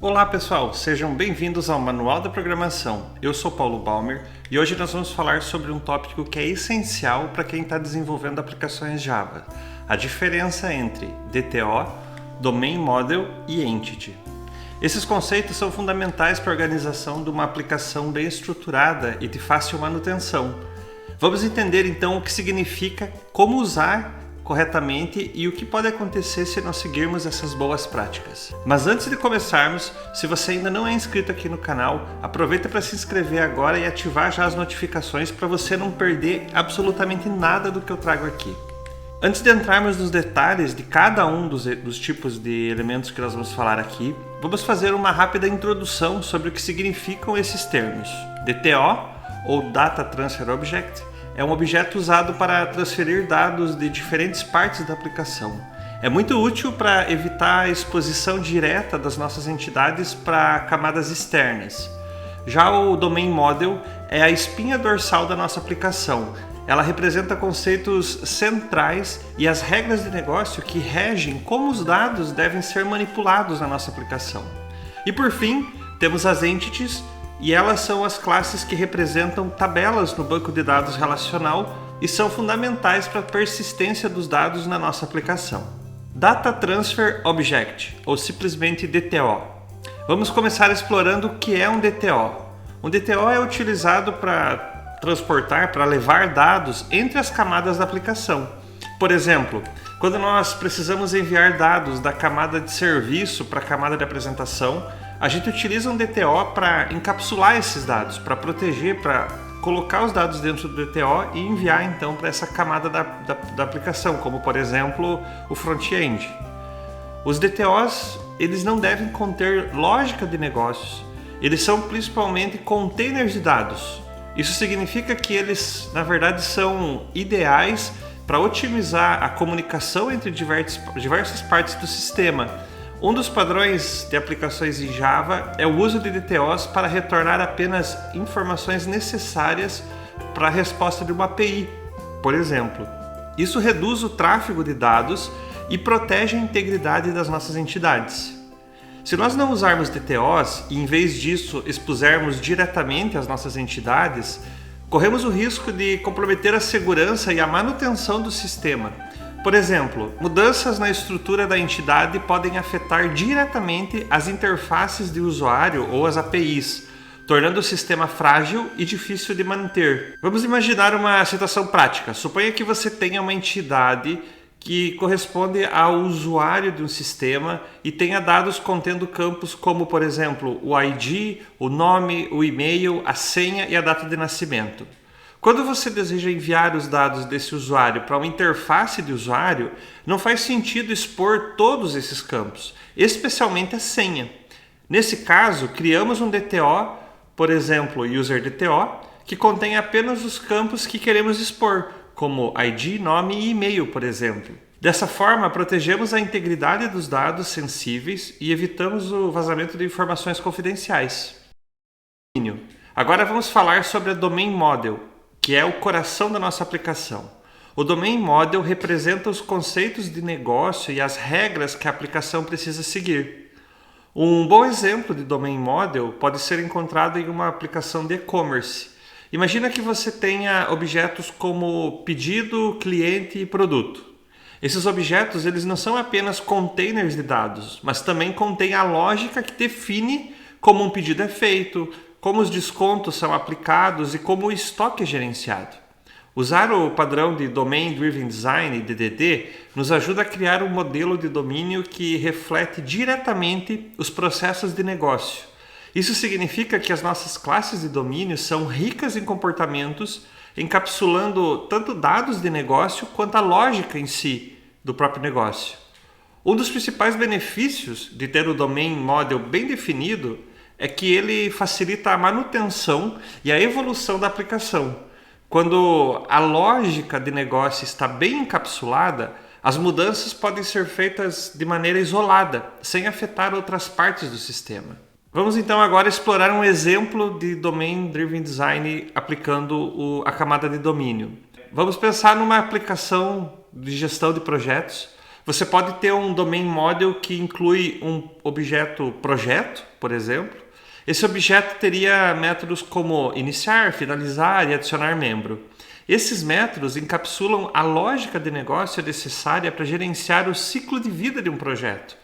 Olá pessoal, sejam bem-vindos ao Manual da Programação. Eu sou Paulo Balmer e hoje nós vamos falar sobre um tópico que é essencial para quem está desenvolvendo aplicações Java: a diferença entre DTO, Domain Model e Entity. Esses conceitos são fundamentais para a organização de uma aplicação bem estruturada e de fácil manutenção. Vamos entender então o que significa, como usar corretamente e o que pode acontecer se nós seguirmos essas boas práticas. Mas antes de começarmos, se você ainda não é inscrito aqui no canal, aproveita para se inscrever agora e ativar já as notificações para você não perder absolutamente nada do que eu trago aqui. Antes de entrarmos nos detalhes de cada um dos tipos de elementos que nós vamos falar aqui, vamos fazer uma rápida introdução sobre o que significam esses termos. DTO, ou Data Transfer Object, é um objeto usado para transferir dados de diferentes partes da aplicação. É muito útil para evitar a exposição direta das nossas entidades para camadas externas. Já o Domain Model é a espinha dorsal da nossa aplicação. Ela representa conceitos centrais e as regras de negócio que regem como os dados devem ser manipulados na nossa aplicação. E por fim, temos as entities, e elas são as classes que representam tabelas no banco de dados relacional e são fundamentais para a persistência dos dados na nossa aplicação. Data Transfer Object, ou simplesmente DTO. Vamos começar explorando o que é um DTO. Um DTO é utilizado para transportar, para levar dados entre as camadas da aplicação. Por exemplo, quando nós precisamos enviar dados da camada de serviço para a camada de apresentação, a gente utiliza um DTO para encapsular esses dados, para proteger, para colocar os dados dentro do DTO e enviar então para essa camada da aplicação, como por exemplo o front-end. Os DTOs, eles não devem conter lógica de negócios, eles são principalmente containers de dados. Isso significa que eles, na verdade, são ideais para otimizar a comunicação entre diversas partes do sistema. Um dos padrões de aplicações em Java é o uso de DTOs para retornar apenas informações necessárias para a resposta de uma API, por exemplo. Isso reduz o tráfego de dados e protege a integridade das nossas entidades. Se nós não usarmos DTOs e, em vez disso, expusermos diretamente as nossas entidades, corremos o risco de comprometer a segurança e a manutenção do sistema. Por exemplo, mudanças na estrutura da entidade podem afetar diretamente as interfaces de usuário ou as APIs, tornando o sistema frágil e difícil de manter. Vamos imaginar uma situação prática. Suponha que você tenha uma entidade que corresponde ao usuário de um sistema e tenha dados contendo campos como, por exemplo, o ID, o nome, o e-mail, a senha e a data de nascimento. Quando você deseja enviar os dados desse usuário para uma interface de usuário, não faz sentido expor todos esses campos, especialmente a senha. Nesse caso, criamos um DTO, por exemplo, UserDTO, que contém apenas os campos que queremos expor, como ID, nome e e-mail, por exemplo. Dessa forma, protegemos a integridade dos dados sensíveis e evitamos o vazamento de informações confidenciais. Agora vamos falar sobre a Domain Model, que é o coração da nossa aplicação. O Domain Model representa os conceitos de negócio e as regras que a aplicação precisa seguir. Um bom exemplo de Domain Model pode ser encontrado em uma aplicação de e-commerce. Imagina que você tenha objetos como pedido, cliente e produto. Esses objetos eles não são apenas containers de dados, mas também contêm a lógica que define como um pedido é feito, como os descontos são aplicados e como o estoque é gerenciado. Usar o padrão de Domain Driven Design, DDD, nos ajuda a criar um modelo de domínio que reflete diretamente os processos de negócio. Isso significa que as nossas classes de domínio são ricas em comportamentos, encapsulando tanto dados de negócio quanto a lógica em si do próprio negócio. Um dos principais benefícios de ter o Domain Model bem definido é que ele facilita a manutenção e a evolução da aplicação. Quando a lógica de negócio está bem encapsulada, as mudanças podem ser feitas de maneira isolada, sem afetar outras partes do sistema. Vamos então agora explorar um exemplo de Domain Driven Design aplicando a camada de domínio. Vamos pensar numa aplicação de gestão de projetos. Você pode ter um domain model que inclui um objeto projeto, por exemplo. Esse objeto teria métodos como iniciar, finalizar e adicionar membro. Esses métodos encapsulam a lógica de negócio necessária para gerenciar o ciclo de vida de um projeto,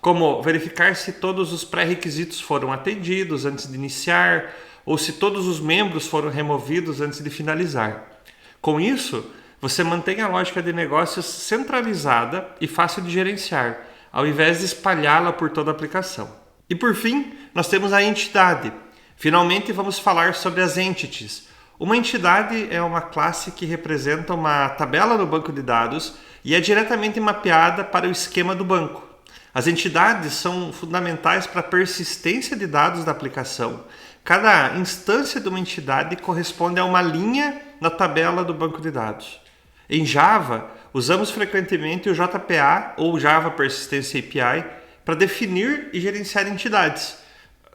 como verificar se todos os pré-requisitos foram atendidos antes de iniciar ou se todos os membros foram removidos antes de finalizar. Com isso, você mantém a lógica de negócios centralizada e fácil de gerenciar, ao invés de espalhá-la por toda a aplicação. E por fim, nós temos a entidade. Finalmente, vamos falar sobre as entities. Uma entidade é uma classe que representa uma tabela no banco de dados e é diretamente mapeada para o esquema do banco. As entidades são fundamentais para a persistência de dados da aplicação. Cada instância de uma entidade corresponde a uma linha na tabela do banco de dados. Em Java, usamos frequentemente o JPA ou Java Persistence API para definir e gerenciar entidades.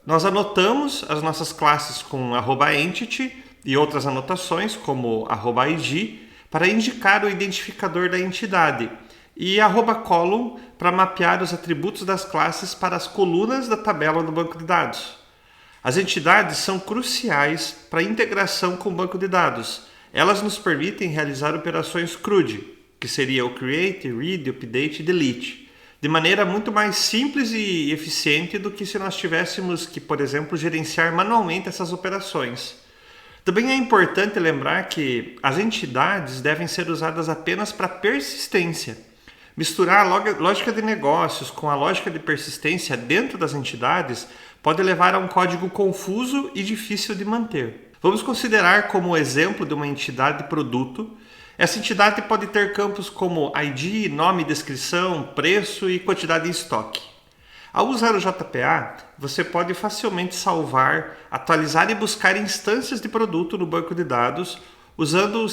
Nós anotamos as nossas classes com @entity e outras anotações como @id para indicar o identificador da entidade e @column para mapear os atributos das classes para as colunas da tabela do banco de dados. As entidades são cruciais para a integração com o banco de dados. Elas nos permitem realizar operações CRUD, que seria o Create, Read, Update e Delete, de maneira muito mais simples e eficiente do que se nós tivéssemos que, por exemplo, gerenciar manualmente essas operações. Também é importante lembrar que as entidades devem ser usadas apenas para persistência. Misturar a lógica de negócios com a lógica de persistência dentro das entidades pode levar a um código confuso e difícil de manter. Vamos considerar como exemplo de uma entidade produto. Essa entidade pode ter campos como ID, nome, descrição, preço e quantidade em estoque. Ao usar o JPA, você pode facilmente salvar, atualizar e buscar instâncias de produto no banco de dados usando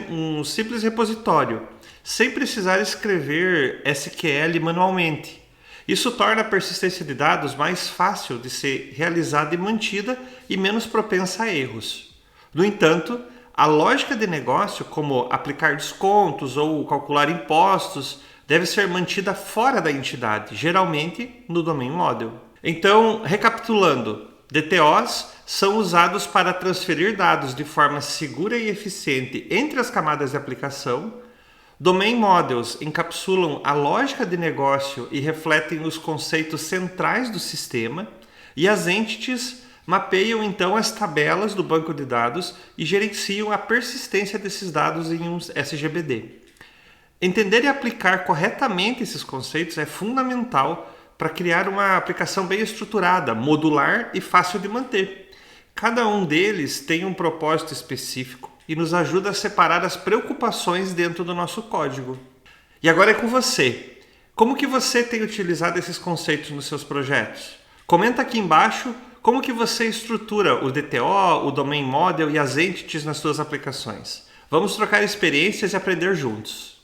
um simples repositório, sem precisar escrever SQL manualmente. Isso torna a persistência de dados mais fácil de ser realizada e mantida e menos propensa a erros. No entanto, a lógica de negócio, como aplicar descontos ou calcular impostos, deve ser mantida fora da entidade, geralmente no domain model. Então, recapitulando, DTOs são usados para transferir dados de forma segura e eficiente entre as camadas de aplicação. Domain Models encapsulam a lógica de negócio e refletem os conceitos centrais do sistema. E as entities mapeiam então as tabelas do banco de dados e gerenciam a persistência desses dados em um SGBD. Entender e aplicar corretamente esses conceitos é fundamental para criar uma aplicação bem estruturada, modular e fácil de manter. Cada um deles tem um propósito específico e nos ajuda a separar as preocupações dentro do nosso código. E agora é com você. Como que você tem utilizado esses conceitos nos seus projetos? Comenta aqui embaixo como que você estrutura o DTO, o Domain Model e as entities nas suas aplicações. Vamos trocar experiências e aprender juntos.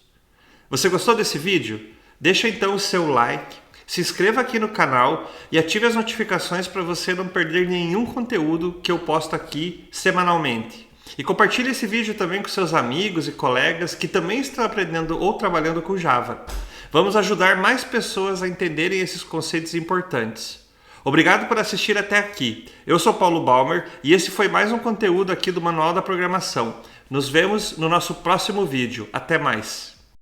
Você gostou desse vídeo? Deixa então o seu like, se inscreva aqui no canal e ative as notificações para você não perder nenhum conteúdo que eu posto aqui semanalmente. E compartilhe esse vídeo também com seus amigos e colegas que também estão aprendendo ou trabalhando com Java. Vamos ajudar mais pessoas a entenderem esses conceitos importantes. Obrigado por assistir até aqui. Eu sou Paulo Balmer e esse foi mais um conteúdo aqui do Manual da Programação. Nos vemos no nosso próximo vídeo. Até mais!